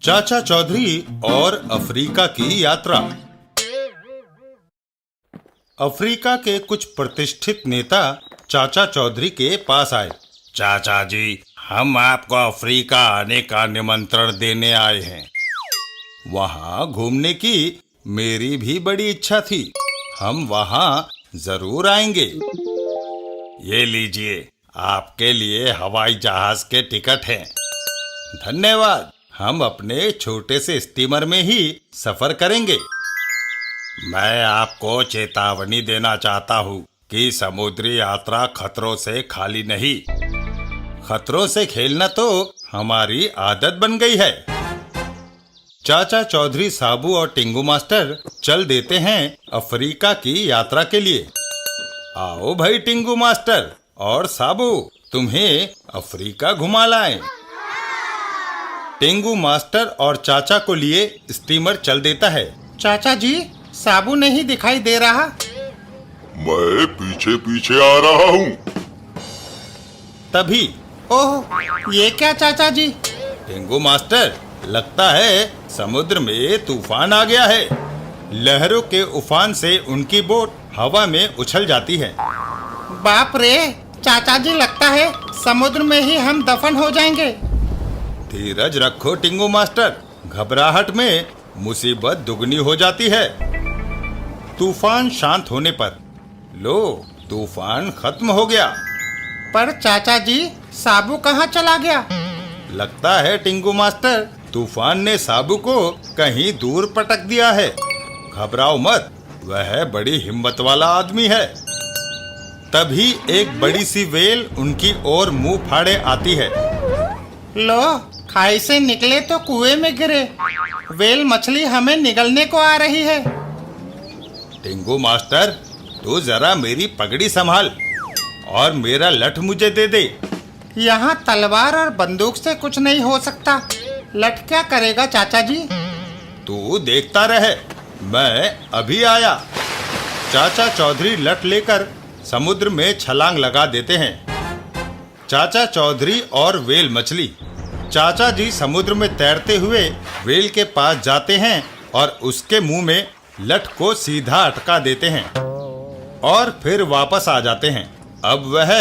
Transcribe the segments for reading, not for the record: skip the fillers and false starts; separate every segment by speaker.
Speaker 1: चाचा चौधरी और अफ्रीका की यात्रा। अफ्रीका के कुछ प्रतिष्ठित नेता चाचा चौधरी के पास आए। चाचा जी, हम आपको अफ्रीका आने का निमंत्रण देने आए हैं। वहाँ घूमने की मेरी भी बड़ी इच्छा थी। हम वहाँ जरूर आएंगे। ये लीजिए, आपके लिए हवाई जहाज के टिकट हैं। धन्यवाद। हम अपने छोटे से स्टीमर में ही सफर करेंगे। मैं आपको चेतावनी देना चाहता हूँ कि समुद्री यात्रा खतरों से खाली नहीं। खतरों से खेलना तो हमारी आदत बन गई है। चाचा चौधरी साबू और टिंगू मास्टर चल देते हैं अफ्रीका की यात्रा के लिए। आओ भाई टिंगू मास्टर और साबू, तुम्हें अफ्रीका घुमा लाएं। टिंगू मास्टर और चाचा को लिए स्टीमर चल देता है।
Speaker 2: चाचा जी, साबू नहीं दिखाई दे रहा।
Speaker 3: मैं पीछे पीछे आ रहा हूँ।
Speaker 1: तभी
Speaker 2: ओह, ये क्या चाचा जी?
Speaker 1: टिंगू मास्टर, लगता है समुद्र में तूफान आ गया है। लहरों के उफान से उनकी बोट हवा में उछल जाती है।
Speaker 2: बाप रे चाचा जी, लगता है समुद्र में ही हम दफन हो जाएंगे।
Speaker 1: धीरज रखो टिंगू मास्टर, घबराहट में मुसीबत दुगनी हो जाती है। तूफान शांत होने पर लो, तूफान खत्म हो गया।
Speaker 2: पर चाचा जी, साबू कहाँ चला गया?
Speaker 1: लगता है टिंगू मास्टर, तूफान ने साबू को कहीं दूर पटक दिया है। घबराओ मत, वह बड़ी हिम्मत वाला आदमी है। तभी एक बड़ी सी वेल उनकी ओर मुंह फाड़े आती है।
Speaker 2: लो, खाई से निकले तो कुएं में गिरे। वेल मछली हमें निगलने को आ रही है।
Speaker 1: टिंगू मास्टर, तू जरा मेरी पगड़ी संभाल और मेरा लठ मुझे दे दे।
Speaker 2: यहाँ तलवार और बंदूक से कुछ नहीं हो सकता। लठ क्या करेगा चाचा जी?
Speaker 1: तू देखता रहे, मैं अभी आया। चाचा चौधरी लठ लेकर समुद्र में छलांग लगा देते हैं। चाचा चौधरी और वेल मछली। चाचा जी समुद्र में तैरते हुए वेल के पास जाते हैं और उसके मुंह में लठ को सीधा अटका देते हैं और फिर वापस आ जाते हैं। अब वह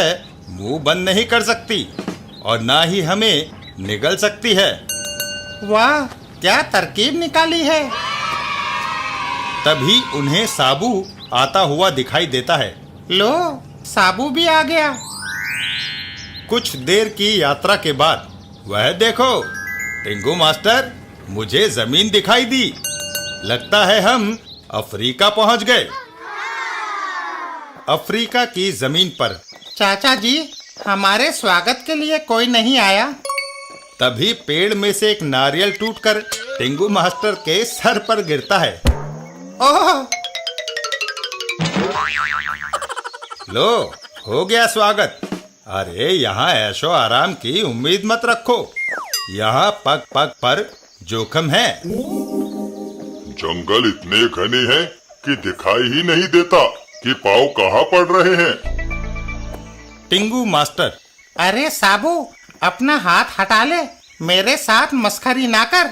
Speaker 1: मुंह बंद नहीं कर सकती और ना ही हमें निगल सकती है।
Speaker 2: वाह, क्या तरकीब निकाली है।
Speaker 1: तभी उन्हें साबू आता हुआ दिखाई देता है।
Speaker 2: लो, साबू भी आ गया।
Speaker 1: कुछ देर की यात्रा के बाद वह देखो टिंगू मास्टर, मुझे जमीन दिखाई दी। लगता है हम अफ्रीका पहुंच गए। अफ्रीका की जमीन पर
Speaker 2: चाचा जी, हमारे स्वागत के लिए कोई नहीं आया।
Speaker 1: तभी पेड़ में से एक नारियल टूटकर टिंगू मास्टर के सर पर गिरता है।
Speaker 2: ओह,
Speaker 1: लो, हो गया स्वागत। अरे यहाँ ऐशो आराम की उम्मीद मत रखो। यहाँ पग पग पर जोखिम है।
Speaker 3: जंगल इतने घने हैं कि दिखाई ही नहीं देता कि पाँव कहाँ पड़ रहे हैं।
Speaker 1: टिंगू मास्टर,
Speaker 2: अरे साबू, अपना हाथ हटा ले, मेरे साथ मस्खरी ना कर।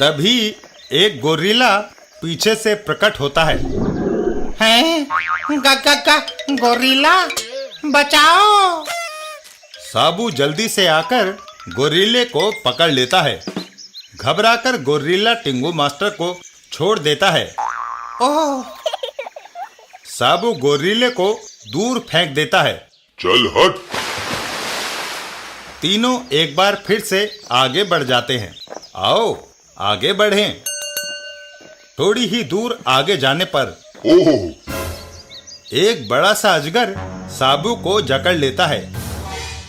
Speaker 1: तभी एक गोरिल्ला पीछे से प्रकट होता है।
Speaker 2: हैं? गोरिल्ला, बचाओ।
Speaker 1: साबू जल्दी से आकर गोरिल्ले को पकड़ लेता है। घबराकर गोरिल्ला टिंगू मास्टर को छोड़ देता है।
Speaker 2: ओह,
Speaker 1: साबू गोरिल्ले को दूर फेंक देता है।
Speaker 3: चल हट।
Speaker 1: तीनों एक बार फिर से आगे बढ़ जाते हैं। आओ आगे बढ़ें। थोड़ी ही दूर आगे जाने पर
Speaker 3: ओह,
Speaker 1: एक बड़ा सा अजगर साबू को जकड़ लेता है।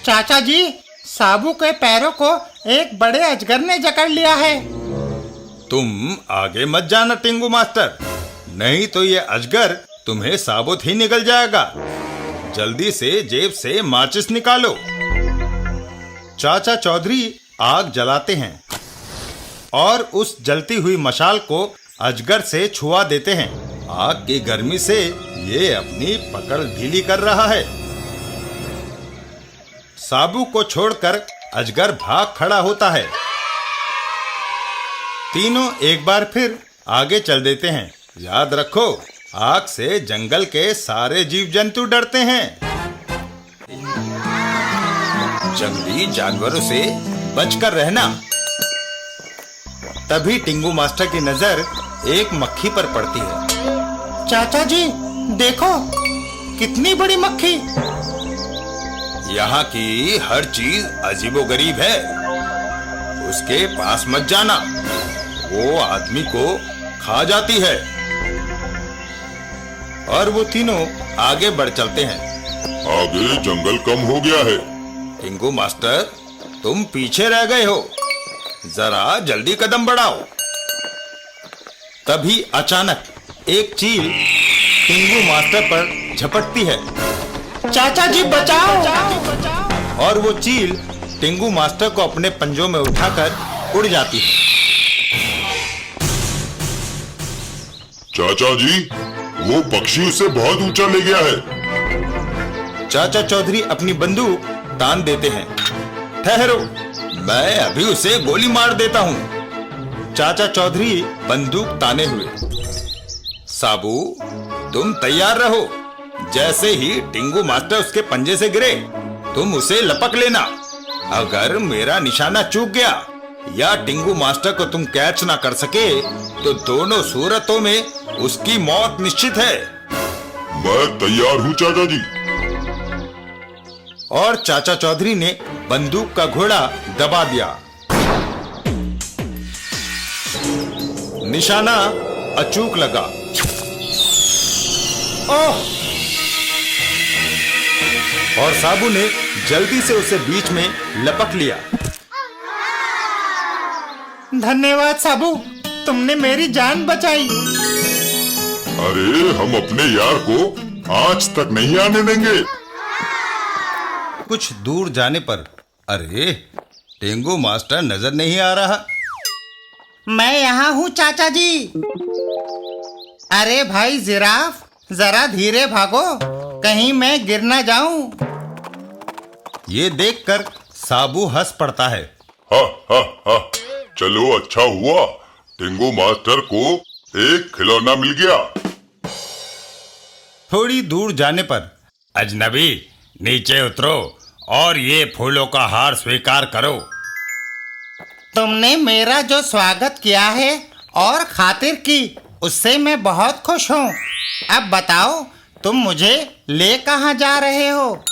Speaker 2: चाचा जी, साबू के पैरों को एक बड़े अजगर ने जकड़ लिया है।
Speaker 1: तुम आगे मत जाना टिंगू मास्टर, नहीं तो ये अजगर तुम्हें साबुत ही निगल जाएगा। जल्दी से जेब से माचिस निकालो। चाचा चौधरी आग जलाते हैं और उस जलती हुई मशाल को अजगर से छुआ देते हैं। आग की गर्मी से ये अपनी पकड़ ढीली कर रहा है। साबू को छोड़कर अजगर भाग खड़ा होता है। तीनों एक बार फिर आगे चल देते हैं। याद रखो, आग से जंगल के सारे जीव जंतु डरते हैं। जंगली जानवरों से बचकर रहना। तभी टिंगू मास्टर की नजर एक मक्खी पर पड़ती है।
Speaker 2: चाचा जी देखो, कितनी बड़ी मक्खी।
Speaker 1: यहाँ की हर चीज अजीबोगरीब है, उसके पास मत जाना, वो आदमी को खा जाती है। और वो तीनों आगे बढ़ चलते हैं।
Speaker 3: आगे जंगल कम हो गया है।
Speaker 1: टिंगू मास्टर, तुम पीछे रह गए हो, जरा जल्दी कदम बढ़ाओ। तभी अचानक एक चील टिंगू मास्टर पर झपटती है।
Speaker 2: चाचा जी बचाओ।
Speaker 1: और वो चील टिंगू मास्टर को अपने पंजों में उठाकर उड़ जाती है।
Speaker 3: चाचा जी, वो पक्षी उसे बहुत ऊंचा ले गया है।
Speaker 1: चाचा चौधरी अपनी बंदूक तान देते हैं। ठहरो, मैं अभी उसे गोली मार देता हूँ। चाचा चौधरी बंदूक ताने हुए। साबू, तुम तैयार रहो। जैसे ही टिंगू मास्टर उसके पंजे से गिरे, तुम उसे लपक लेना। अगर मेरा निशाना चूक गया या टिंगू मास्टर को तुम कैच ना कर सके, तो दोनों सूरतों में उसकी मौत निश्चित है।
Speaker 3: मैं तैयार हूँ चाचा जी।
Speaker 1: और चाचा चौधरी ने बंदूक का घोड़ा दबा दिया। निशाना अचूक लगा। ओह! और साबू ने जल्दी से उसे बीच में लपक लिया।
Speaker 2: धन्यवाद साबू, तुमने मेरी जान बचाई।
Speaker 3: अरे, हम अपने यार को आज तक नहीं आने देंगे।
Speaker 1: कुछ दूर जाने पर, अरे, टिंगू मास्टर नजर नहीं आ रहा।
Speaker 2: मैं यहाँ हूँ चाचा जी। अरे भाई जिराफ, जरा धीरे भागो, कहीं मैं गिर ना जाऊं।
Speaker 1: ये देखकर साबू हंस पड़ता है।
Speaker 3: हा हा हा, चलो अच्छा हुआ, टिंगू मास्टर को एक खिलौना मिल गया।
Speaker 1: थोड़ी दूर जाने पर, अजनबी, नीचे उतरो और ये फूलों का हार स्वीकार करो।
Speaker 2: तुमने मेरा जो स्वागत किया है और खातिर की, उससे मैं बहुत खुश हूँ। अब बताओ, तुम मुझे ले कहाँ जा रहे हो?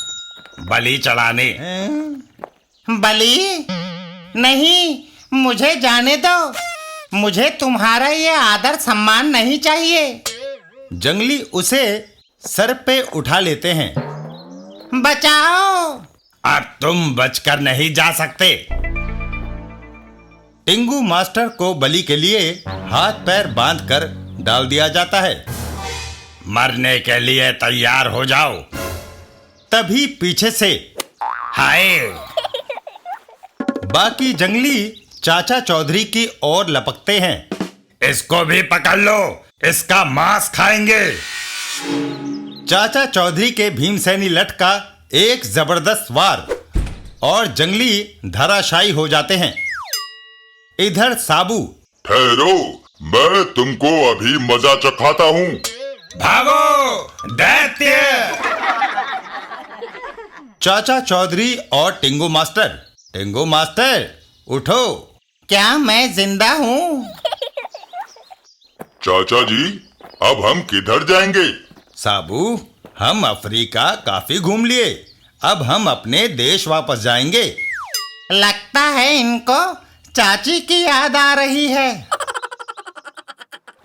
Speaker 1: बलि चढ़ाने।
Speaker 2: बलि? नहीं, मुझे जाने दो। मुझे तुम्हारा ये आदर सम्मान नहीं चाहिए।
Speaker 1: जंगली उसे सर पे उठा लेते हैं।
Speaker 2: बचाओ!
Speaker 1: अब तुम बचकर नहीं जा सकते। टिंगू मास्टर को बलि के लिए हाथ पैर बांधकर डाल दिया जाता है। मरने के लिए तैयार हो जाओ। तभी पीछे से, हाय! बाकी जंगली चाचा चौधरी की ओर लपकते हैं। इसको भी पकड़ लो, इसका मांस खाएंगे। चाचा चौधरी के भीमसेनी लठ का एक जबरदस्त वार और जंगली धराशायी हो जाते हैं। इधर साबू,
Speaker 3: ठहरो, मैं तुमको अभी मजा चखाता हूँ।
Speaker 1: भागो दैत्य! चाचा चौधरी और टिंगू मास्टर उठो।
Speaker 2: क्या मैं जिंदा हूँ?
Speaker 3: चाचा जी, अब हम किधर जाएंगे?
Speaker 1: साबू, हम अफ्रीका काफी घूम लिए, अब हम अपने देश वापस जाएंगे।
Speaker 2: लगता है इनको चाची की याद आ रही है।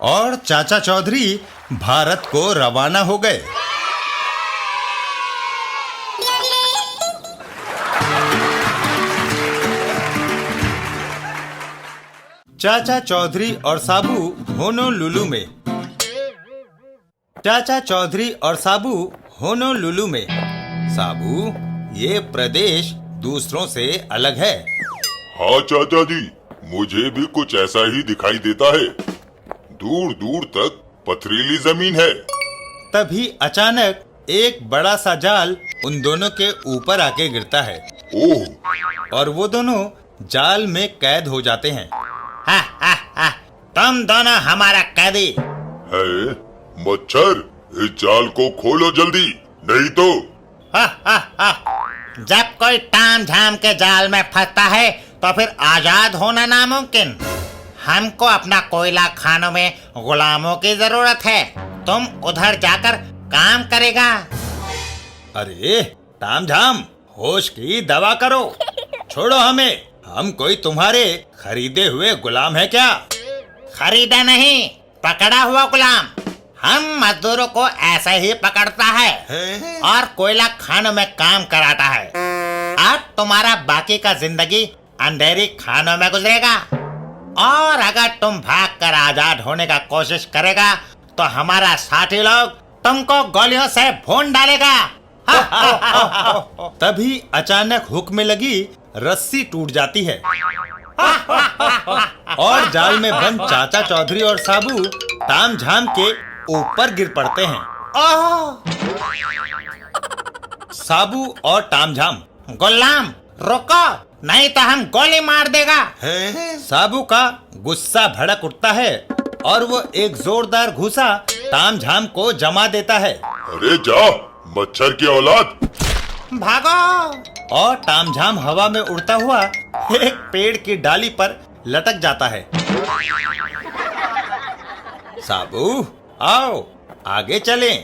Speaker 1: और चाचा चौधरी भारत को रवाना हो गए। चाचा चौधरी और साबू होनोलुलु में। चाचा चौधरी और साबू होनोलुलु में। साबू, ये प्रदेश दूसरों से अलग है।
Speaker 3: हाँ चाचा जी, मुझे भी कुछ ऐसा ही दिखाई देता है। दूर दूर तक पथरीली जमीन है।
Speaker 1: तभी अचानक एक बड़ा सा जाल उन दोनों के ऊपर आके गिरता है।
Speaker 3: ओह!
Speaker 1: और वो दोनों जाल में कैद हो जाते हैं।
Speaker 2: हा, हा, हा, तुम दोनों हमारा कैदी।
Speaker 3: है मच्छर, इस जाल को खोलो जल्दी, नहीं तो।
Speaker 2: हा, हा, हा। जब कोई ताम झाम के जाल में फंसता है तो फिर आजाद होना नामुमकिन। हमको अपना कोयला खानों में गुलामों की जरूरत है। तुम उधर जाकर काम करेगा।
Speaker 1: अरे तामझाम, होश की दवा करो, छोड़ो हमें। हम कोई तुम्हारे खरीदे हुए गुलाम है क्या?
Speaker 2: खरीदा नहीं, पकड़ा हुआ गुलाम। हम मजदूरों को ऐसे ही पकड़ता है और कोयला खानों में काम कराता है। अब तुम्हारा बाकी का जिंदगी अंधेरी खानों में गुजरेगा, और अगर तुम भागकर आजाद होने का कोशिश करेगा तो हमारा साथी लोग तुमको गोलियों से भून डालेगा।
Speaker 1: तभी अचानक हुक में लगी रस्सी टूट जाती है और जाल में बंद चाचा चौधरी और साबू तामझाम के ऊपर गिर पड़ते हैं। साबू और तामझाम,
Speaker 2: गुलाम रुको, नहीं तो हम गोली मार देगा।
Speaker 1: साबू का गुस्सा भड़क उठता है और वो एक जोरदार घूसा तामझाम को जमा देता है।
Speaker 3: अरे जा मच्छर की औलाद।
Speaker 2: भागो।
Speaker 1: और तामझाम हवा में उड़ता हुआ एक पेड़ की डाली पर लटक जाता है। साबू आओ, आगे चलें।